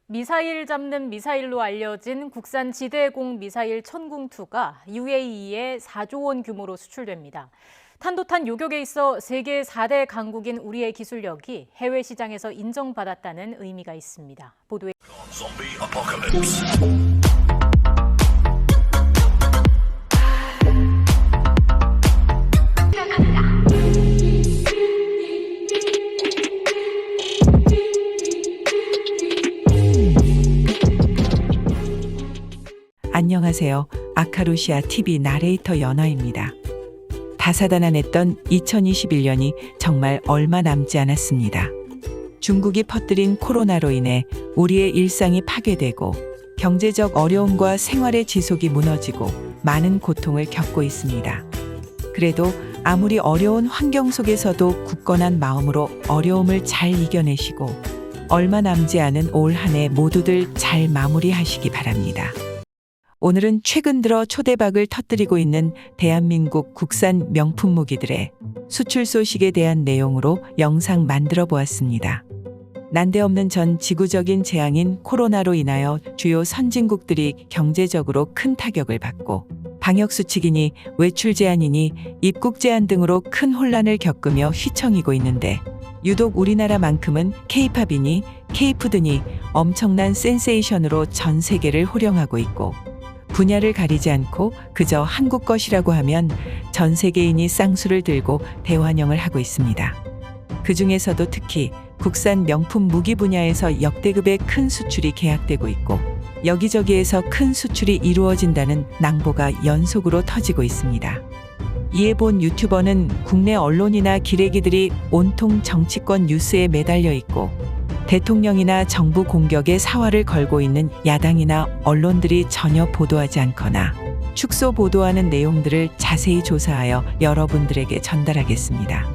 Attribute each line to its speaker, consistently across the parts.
Speaker 1: 미사일 잡는 미사일로 알려진 국산 지대공 미사일 천궁2가 UAE에 4조 원 규모로 수출됩니다. 탄도탄 요격에 있어 세계 4대 강국인 우리의 기술력이 해외 시장에서 인정받았다는 의미가 있습니다. 보도에
Speaker 2: 안녕하세요. 아카루시아 TV 나레이터 연아입니다. 다사다난했던 2021년이 정말 얼마 남지 않았습니다. 중국이 퍼뜨린 코로나로 인해 우리의 일상이 파괴되고 경제적 어려움과 생활의 지속이 무너지고 많은 고통을 겪고 있습니다. 그래도 아무리 어려운 환경 속에서도 굳건한 마음으로 어려움을 잘 이겨내시고 얼마 남지 않은 올 한 해 모두들 잘 마무리하시기 바랍니다. 오늘은 최근 들어 초대박을 터뜨리고 있는 대한민국 국산 명품 무기들의 수출 소식에 대한 내용으로 영상 만들어 보았습니다. 난데없는 전 지구적인 재앙인 코로나로 인하여 주요 선진국들이 경제적으로 큰 타격을 받고 방역수칙이니 외출 제한이니 입국 제한 등으로 큰 혼란을 겪으며 휘청이고 있는데 유독 우리나라만큼은 K-팝이니 K-푸드니 엄청난 센세이션으로 전 세계를 호령하고 있고 분야를 가리지 않고 그저 한국 것이라고 하면 전 세계인이 쌍수를 들고 대환영을 하고 있습니다. 그 중에서도 특히 국산 명품 무기 분야에서 역대급의 큰 수출이 계약되고 있고 여기저기에서 큰 수출이 이루어진다는 낭보가 연속으로 터지고 있습니다. 이에 본 유튜버는 국내 언론이나 기레기들이 온통 정치권 뉴스에 매달려 있고 대통령이나 정부 공격에 사활을 걸고 있는 야당이나 언론들이 전혀 보도하지 않거나 축소 보도하는 내용들을 자세히 조사하여 여러분들에게 전달하겠습니다.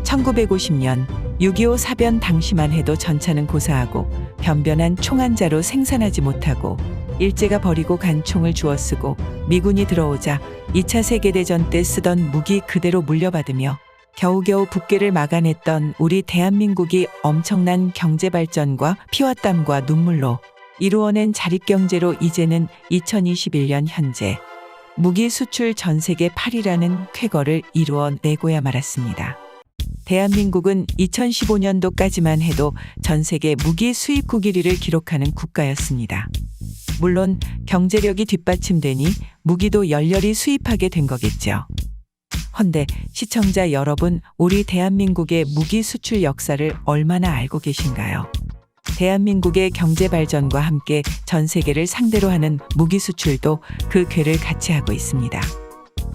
Speaker 2: 1950년 6.25 사변 당시만 해도 전차는 고사하고 변변한 총안자로 생산하지 못하고 일제가 버리고 간 총을 주워 쓰고 미군이 들어오자 2차 세계대전 때 쓰던 무기 그대로 물려받으며 겨우겨우 북괴를 막아냈던 우리 대한민국이 엄청난 경제발전과 피와 땀과 눈물로 이루어낸 자립경제로 이제는 2021년 현재 무기 수출 전 세계 8위라는 쾌거를 이루어내고야 말았습니다. 대한민국은 2015년도까지만 해도 전 세계 무기 수입국 1위를 기록하는 국가였습니다. 물론 경제력이 뒷받침되니 무기도 열렬히 수입하게 된 거겠죠. 헌데 시청자 여러분, 우리 대한민국의 무기 수출 역사를 얼마나 알고 계신가요? 대한민국의 경제 발전과 함께 전 세계를 상대로 하는 무기 수출도 그 궤를 같이 하고 있습니다.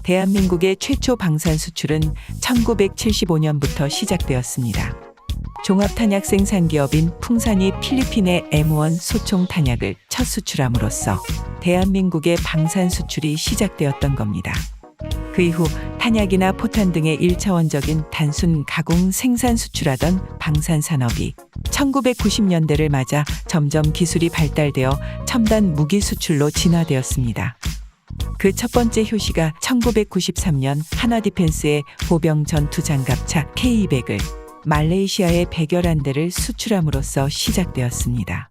Speaker 2: 대한민국의 최초 방산 수출은 1975년부터 시작되었습니다. 종합탄약 생산기업인 풍산이 필리핀의 M1 소총 탄약을 첫 수출함으로써 대한민국의 방산 수출이 시작되었던 겁니다. 그 이후 탄약이나 포탄 등의 1차원적인 단순 가공 생산 수출하던 방산 산업이 1990년대를 맞아 점점 기술이 발달되어 첨단 무기 수출로 진화되었습니다. 그 첫 번째 효시가 1993년 한화디펜스의 보병 전투 장갑차 K200을 말레이시아에 100여란 대를 수출함으로써 시작되었습니다.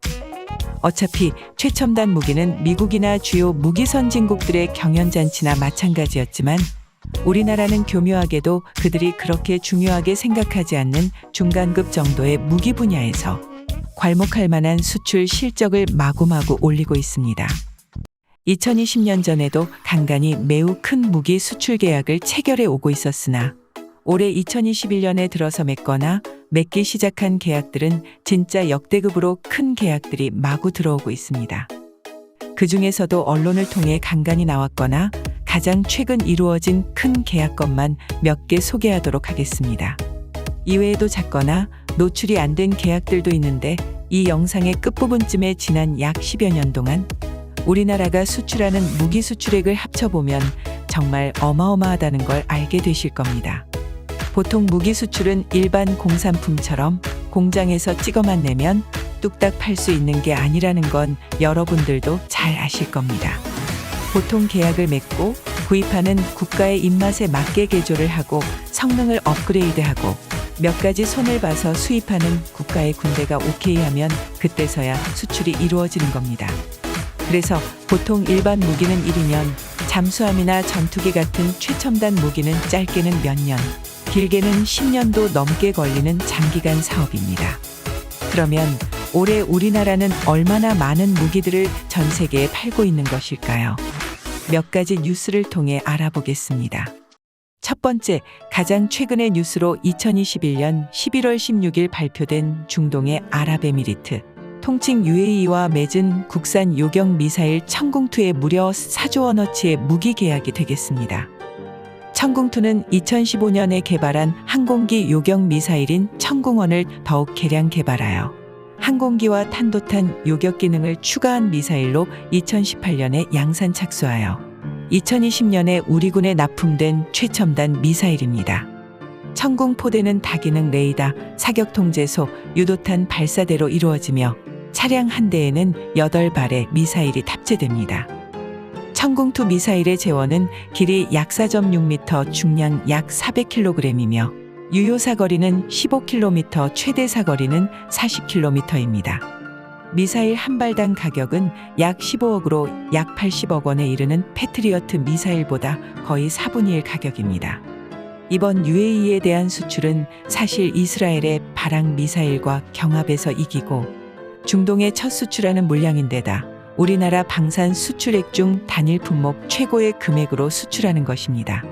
Speaker 2: 어차피 최첨단 무기는 미국이나 주요 무기 선진국들의 경연잔치나 마찬가지였지만 우리나라는 교묘하게도 그들이 그렇게 중요하게 생각하지 않는 중간급 정도의 무기 분야에서 괄목할 만한 수출 실적을 마구마구 올리고 있습니다. 2020년 전에도 간간히 매우 큰 무기 수출 계약을 체결해 오고 있었으나 올해 2021년에 들어서 맺기 시작한 계약들은 진짜 역대급으로 큰 계약들이 마구 들어오고 있습니다. 그 중에서도 언론을 통해 간간히 나왔거나 가장 최근 이루어진 큰 계약건만 몇 개 소개하도록 하겠습니다. 이외에도 작거나 노출이 안 된 계약들도 있는데 이 영상의 끝부분쯤에 지난 약 10여 년 동안 우리나라가 수출하는 무기 수출액을 합쳐보면 정말 어마어마하다는 걸 알게 되실 겁니다. 보통 무기 수출은 일반 공산품처럼 공장에서 찍어만 내면 뚝딱 팔 수 있는 게 아니라는 건 여러분들도 잘 아실 겁니다. 보통 계약을 맺고 구입하는 국가의 입맛에 맞게 개조를 하고 성능을 업그레이드하고 몇 가지 손을 봐서 수입하는 국가의 군대가 오케이 하면 그때서야 수출이 이루어지는 겁니다. 그래서 보통 일반 무기는 1이면 잠수함이나 전투기 같은 최첨단 무기는 짧게는 몇 년, 길게는 10년도 넘게 걸리는 장기간 사업입니다. 그러면 올해 우리나라는 얼마나 많은 무기들을 전 세계에 팔고 있는 것일까요? 몇 가지 뉴스를 통해 알아보겠습니다. 첫 번째, 가장 최근의 뉴스로 2021년 11월 16일 발표된 중동의 아랍에미리트, 통칭 UAE와 맺은 국산 요격 미사일 천궁2에 무려 4조 원어치의 무기 계약이 되겠습니다. 천궁2는 2015년에 개발한 항공기 요격 미사일인 천궁1을 더욱 개량 개발하여 항공기와 탄도탄 요격 기능을 추가한 미사일로 2018년에 양산 착수하여 2020년에 우리 군에 납품된 최첨단 미사일입니다. 천궁 포대는 다기능 레이더, 사격 통제소, 유도탄 발사대로 이루어지며 차량 한 대에는 8발의 미사일이 탑재됩니다. 천궁2 미사일의 제원은 길이 약 4.6m, 중량 약 400kg이며 유효 사거리는 15km, 최대 사거리는 40km입니다. 미사일 한 발당 가격은 약 15억으로 약 80억 원에 이르는 패트리어트 미사일보다 거의 4분의 1 가격입니다. 이번 UAE에 대한 수출은 사실 이스라엘의 바락 미사일과 경합에서 이기고 중동에 첫 수출하는 물량인데다 우리나라 방산 수출액 중 단일 품목 최고의 금액으로 수출하는 것입니다.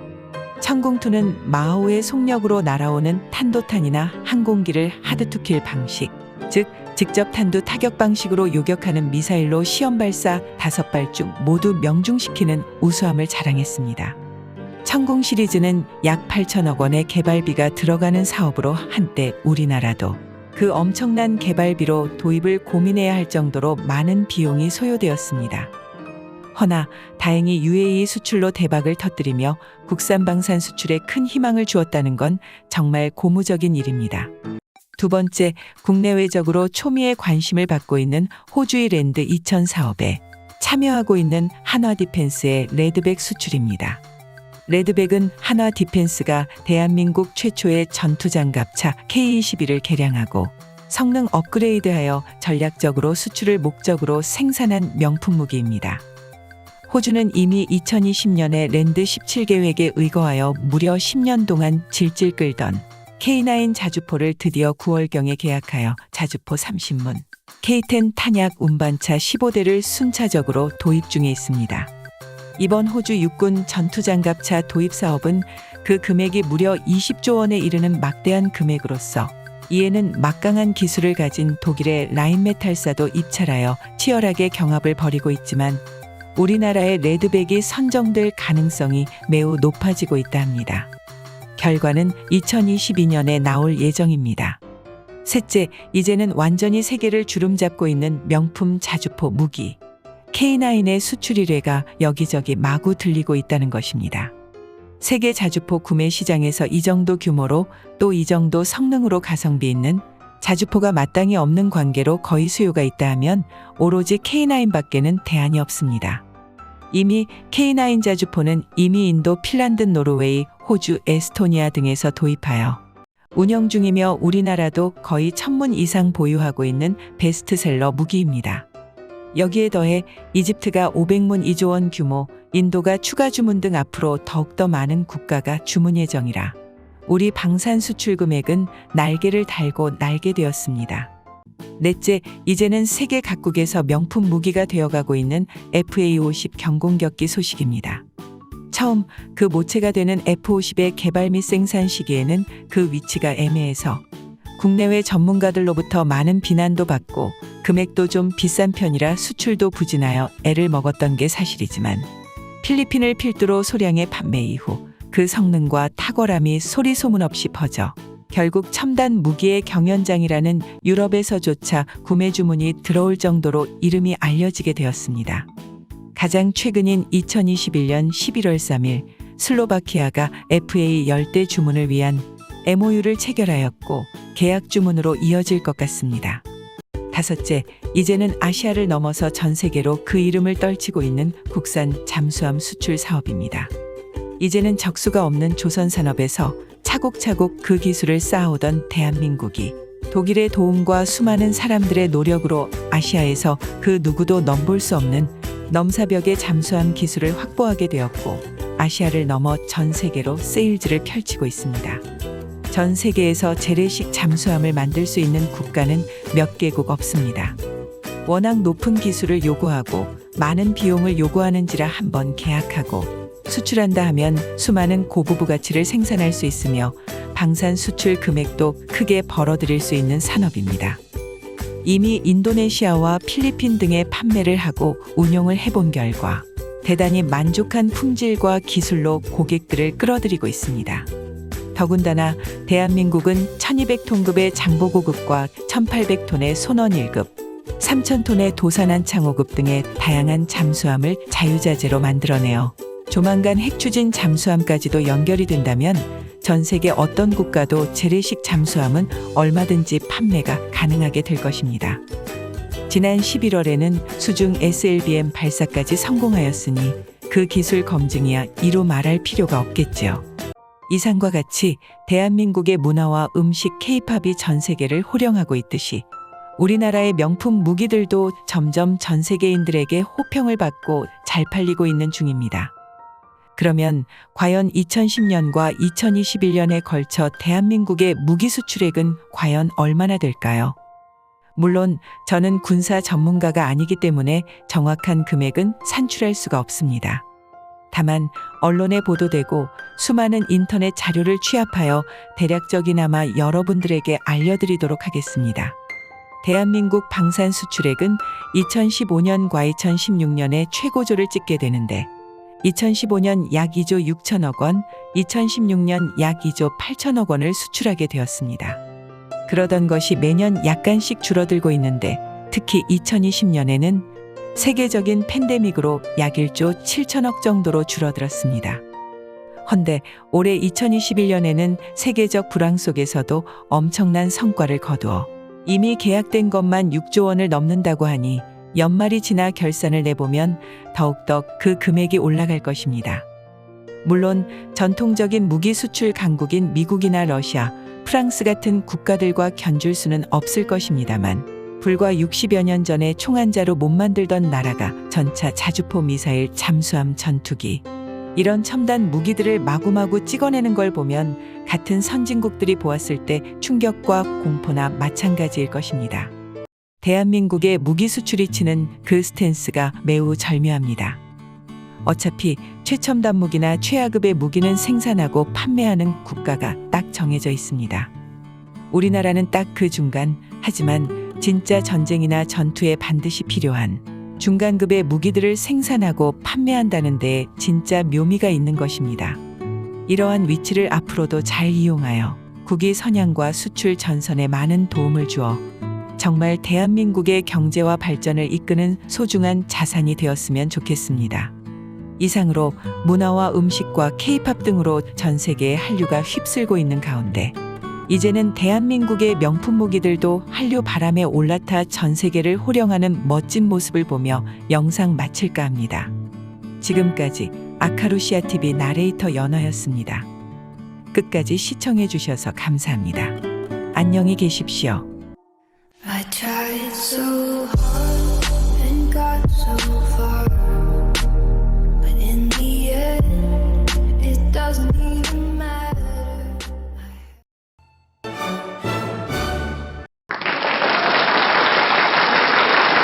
Speaker 2: 천궁2는 마하오의 속력으로 날아오는 탄도탄이나 항공기를 하드투킬 방식, 즉 직접 탄두 타격 방식으로 요격하는 미사일로 시험 발사 5발 중 모두 명중시키는 우수함을 자랑했습니다. 천궁 시리즈는 약 8천억 원의 개발비가 들어가는 사업으로 한때 우리나라도 그 엄청난 개발비로 도입을 고민해야 할 정도로 많은 비용이 소요되었습니다. 허나 다행히 UAE 수출로 대박을 터뜨리며 국산 방산 수출에 큰 희망을 주었다는 건 정말 고무적인 일입니다. 두 번째, 국내외적으로 초미의 관심을 받고 있는 호주의 랜드 2000 사업에 참여하고 있는 한화 디펜스의 레드백 수출입니다. 레드백은 한화 디펜스가 대한민국 최초의 전투장갑차 K-21을 개량하고 성능 업그레이드하여 전략적으로 수출을 목적으로 생산한 명품 무기입니다. 호주는 이미 2020년에 랜드 17 계획에 의거하여 무려 10년 동안 질질 끌던 K9 자주포를 드디어 9월경에 계약하여 자주포 30문, K10 탄약 운반차 15대를 순차적으로 도입 중에 있습니다. 이번 호주 육군 전투장갑차 도입 사업은 그 금액이 무려 20조 원에 이르는 막대한 금액으로서 이에는 막강한 기술을 가진 독일의 라인메탈사도 입찰하여 치열하게 경합을 벌이고 있지만 우리나라의 레드백이 선정될 가능성이 매우 높아지고 있다 합니다. 결과는 2022년에 나올 예정입니다. 셋째, 이제는 완전히 세계를 주름잡고 있는 명품 자주포 무기 K9의 수출 의뢰가 여기저기 마구 들리고 있다는 것입니다. 세계 자주포 구매 시장에서 이 정도 규모로 또 이 정도 성능으로 가성비 있는 자주포가 마땅히 없는 관계로 거의 수요가 있다 하면 오로지 K9밖에는 대안이 없습니다. 이미 K9 자주포는 이미 인도, 핀란드, 노르웨이, 호주, 에스토니아 등에서 도입하여 운영 중이며 우리나라도 거의 1000문 이상 보유하고 있는 베스트셀러 무기입니다. 여기에 더해 이집트가 500문 2조 원 규모, 인도가 추가 주문 등 앞으로 더욱더 많은 국가가 주문 예정이라 우리 방산 수출 금액은 날개를 달고 날게 되었습니다. 넷째, 이제는 세계 각국에서 명품 무기가 되어가고 있는 FA-50 경공격기 소식입니다. 처음 그 모체가 되는 F-50의 개발 및 생산 시기에는 그 위치가 애매해서 국내외 전문가들로부터 많은 비난도 받고 금액도 좀 비싼 편이라 수출도 부진하여 애를 먹었던 게 사실이지만 필리핀을 필두로 소량의 판매 이후 그 성능과 탁월함이 소리 소문 없이 퍼져 결국 첨단 무기의 경연장이라는 유럽에서조차 구매 주문이 들어올 정도로 이름이 알려지게 되었습니다. 가장 최근인 2021년 11월 3일 슬로바키아가 FA 10대 주문을 위한 MOU를 체결하였고 계약 주문으로 이어질 것 같습니다. 다섯째, 이제는 아시아를 넘어서 전 세계로 그 이름을 떨치고 있는 국산 잠수함 수출 사업입니다. 이제는 적수가 없는 조선 산업에서 차곡차곡 그 기술을 쌓아오던 대한민국이 독일의 도움과 수많은 사람들의 노력으로 아시아에서 그 누구도 넘볼 수 없는 넘사벽의 잠수함 기술을 확보하게 되었고 아시아를 넘어 전 세계로 세일즈를 펼치고 있습니다. 전 세계에서 재래식 잠수함을 만들 수 있는 국가는 몇 개국 없습니다. 워낙 높은 기술을 요구하고 많은 비용을 요구하는지라 한번 계약하고 수출한다 하면 수많은 고부부 가치를 생산할 수 있으며 방산 수출 금액도 크게 벌어들일 수 있는 산업입니다. 이미 인도네시아와 필리핀 등에 판매를 하고 운용을 해본 결과 대단히 만족한 품질과 기술로 고객들을 끌어들이고 있습니다. 더군다나 대한민국은 1200톤급의 장보고급과 1800톤의 손원 1급, 3000톤의 도산한 창호급 등의 다양한 잠수함을 자유자재로 만들어내어 조만간 핵추진 잠수함까지도 연결이 된다면 전 세계 어떤 국가도 재래식 잠수함은 얼마든지 판매가 가능하게 될 것입니다. 지난 11월에는 수중 SLBM 발사까지 성공하였으니 그 기술 검증이야 이루 말할 필요가 없겠지요. 이상과 같이 대한민국의 문화와 음식 K-팝이 전 세계를 호령하고 있듯이 우리나라의 명품 무기들도 점점 전 세계인들에게 호평을 받고 잘 팔리고 있는 중입니다. 그러면 과연 2010년과 2021년에 걸쳐 대한민국의 무기 수출액은 과연 얼마나 될까요? 물론 저는 군사 전문가가 아니기 때문에 정확한 금액은 산출할 수가 없습니다. 다만 언론에 보도되고 수많은 인터넷 자료를 취합하여 대략적이나마 여러분들에게 알려드리도록 하겠습니다. 대한민국 방산 수출액은 2015년과 2016년에 최고조를 찍게 되는데 2015년 약 2조 6천억 원, 2016년 약 2조 8천억 원을 수출하게 되었습니다. 그러던 것이 매년 약간씩 줄어들고 있는데 특히 2020년에는 세계적인 팬데믹으로 약 1조 7천억 정도로 줄어들었습니다. 헌데 올해 2021년에는 세계적 불황 속에서도 엄청난 성과를 거두어 이미 계약된 것만 6조 원을 넘는다고 하니 연말이 지나 결산을 내보면 더욱더 그 금액이 올라갈 것입니다. 물론 전통적인 무기 수출 강국인 미국이나 러시아, 프랑스 같은 국가들과 견줄 수는 없을 것입니다만 불과 60여 년 전에 총한자로 못 만들던 나라가 전차 자주포 미사일 잠수함 전투기 이런 첨단 무기들을 마구마구 찍어내는 걸 보면 같은 선진국들이 보았을 때 충격과 공포나 마찬가지일 것입니다. 대한민국의 무기 수출이 치는 그 스탠스가 매우 절묘합니다. 어차피 최첨단 무기나 최하급의 무기는 생산하고 판매하는 국가가 딱 정해져 있습니다. 우리나라는 딱 그 중간, 하지만 진짜 전쟁이나 전투에 반드시 필요한 중간급의 무기들을 생산하고 판매한다는 데에 진짜 묘미가 있는 것입니다. 이러한 위치를 앞으로도 잘 이용하여 국위 선양과 수출 전선에 많은 도움을 주어 정말 대한민국의 경제와 발전을 이끄는 소중한 자산이 되었으면 좋겠습니다. 이상으로 문화와 음식과 K-팝 등으로 전 세계의 한류가 휩쓸고 있는 가운데 이제는 대한민국의 명품 무기들도 한류 바람에 올라타 전 세계를 호령하는 멋진 모습을 보며 영상 마칠까 합니다. 지금까지 아카루시아TV 나레이터 연아였습니다. 끝까지 시청해 주셔서 감사합니다. 안녕히 계십시오.
Speaker 3: I tried so hard.